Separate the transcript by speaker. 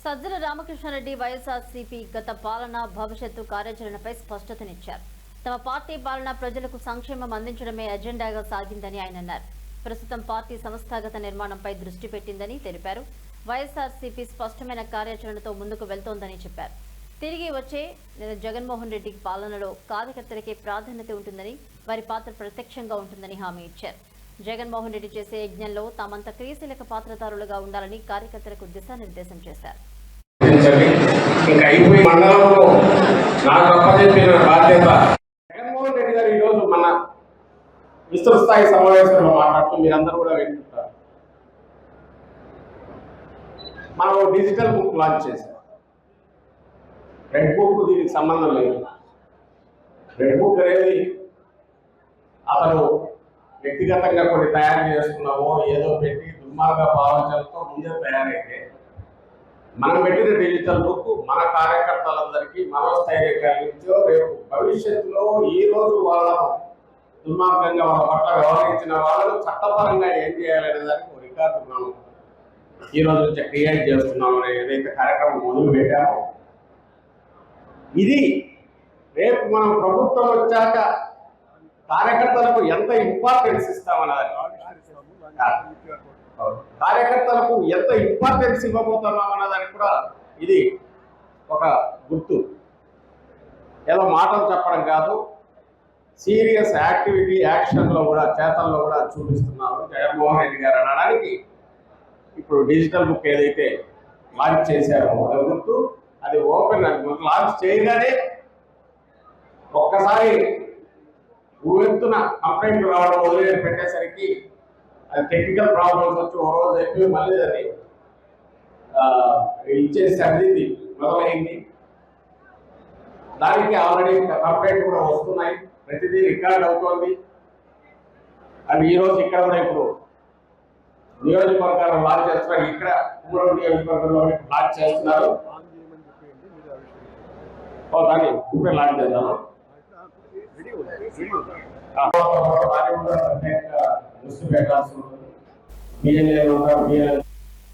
Speaker 1: సజ్జల రామకృష్ణారెడ్డి వైఎస్ఆర్సీపీ గత పాలన భవిష్యత్తు కార్యాచరణపై స్పష్టతనిచ్చారు. తమ పార్టీ పాలన ప్రజలకు సంక్షేమం అందించడమే ఎజెండాగా సాగిందని ఆయన అన్నారు. ప్రస్తుతం పార్టీ సంస్థాగత నిర్మాణంపై దృష్టి పెట్టిందని తెలిపారు. వైఎస్ఆర్సీపీ స్పష్టమైన కార్యాచరణతో ముందుకు వెళ్తోందని చెప్పారు. తిరిగి వచ్చే జగన్మోహన్ రెడ్డి పాలనలో కార్యకర్తలకే ప్రాధాన్యత ఉంటుందని, వారి పాత్ర ప్రత్యక్షంగా ఉంటుందని హామీ ఇచ్చారు. జగన్మోహన్ రెడ్డి చేసే యజ్ఞంలో తామంతా క్రియాశీలక పాత్రదారులుగా ఉండాలని కార్యకర్తలకు దిశానిర్దేశం చేశారు.
Speaker 2: జగన్మోహన్ రెడ్డి గారు ఈరోజు మన విస్తృత స్థాయి సమావేశంలో మాట్లాడుతూ మీరందరూ కూడా వింటుంటారు. మనం డిజిటల్ బుక్ లాంచ్ చేశాం. రెడ్ బుక్ దీనికి సంబంధం లేదు. రెడ్ బుక్ అనేది అతను వ్యక్తిగతంగా కొన్ని తయారు చేసుకున్నామో ఏదో పెట్టి దుర్మార్గ భావనలతో ముందే తయారైతే, మనం పెట్టిన డిజిటల్ బుక్ మన కార్యకర్తలందరికీ మనోస్థైర్యం కలిగించో, రేపు భవిష్యత్తులో ఈ రోజు వాళ్ళను దుర్మార్గంగా వాళ్ళ పట్ల వ్యవహరించిన వాళ్ళను చట్టపరంగా ఏం చేయాలనే దానికి ఒక రికార్డు మనం ఈ రోజు నుంచి క్రియేట్ చేస్తున్నామని ఏదైతే కార్యక్రమం మొదలు పెట్టామో, ఇది రేపు మనం ప్రభుత్వం వచ్చాక కార్యకర్తలకు ఎంత ఇంపార్టెన్స్ ఇస్తామన్నది, కార్యకర్తలకు ఎంత ఇంపార్టెన్స్ ఇవ్వబోతున్నాం అన్నదానికి కూడా ఇది ఒక గుర్తు. ఏదో మాటలు చెప్పడం కాదు, సీరియస్ యాక్టివిటీ యాక్షన్లో కూడా చేతల్లో కూడా చూపిస్తున్నారు జగన్మోహన్ రెడ్డి గారు అనడానికి ఇప్పుడు డిజిటల్ బుక్ ఏదైతే లాంచ్ చేశారో అది గుర్తు. అది ఓపెన్, అది లాంచ్ చేయగానే ఒక్కసారి ఊవెత్తున కంప్లైంట్ రావడం మొదలు పెట్టేసరికి అది టెక్నికల్ ప్రాబ్లమ్స్ వచ్చి ఓ రోజు అయిపోయి మళ్ళీ అది ఇచ్చేసి అభివృద్ధి మొదలైంది. దానికి ఆల్రెడీ కంప్లైంట్ కూడా వస్తున్నాయి, ప్రతిదీ రికార్డ్ అవుతోంది. అవి ఈరోజు ఇక్కడ కూడా ఇప్పుడు నియోజకవర్గాలు లాంచ్ చేస్తున్నారు. ఇక్కడ మూడవ నియోజకవర్గంలో లాంచ్ చేస్తున్నారు. దాన్ని ఇప్పుడే లాంచ్ చేద్దాము. దృష్టి పెట్టాల్సి ఉంటుంది.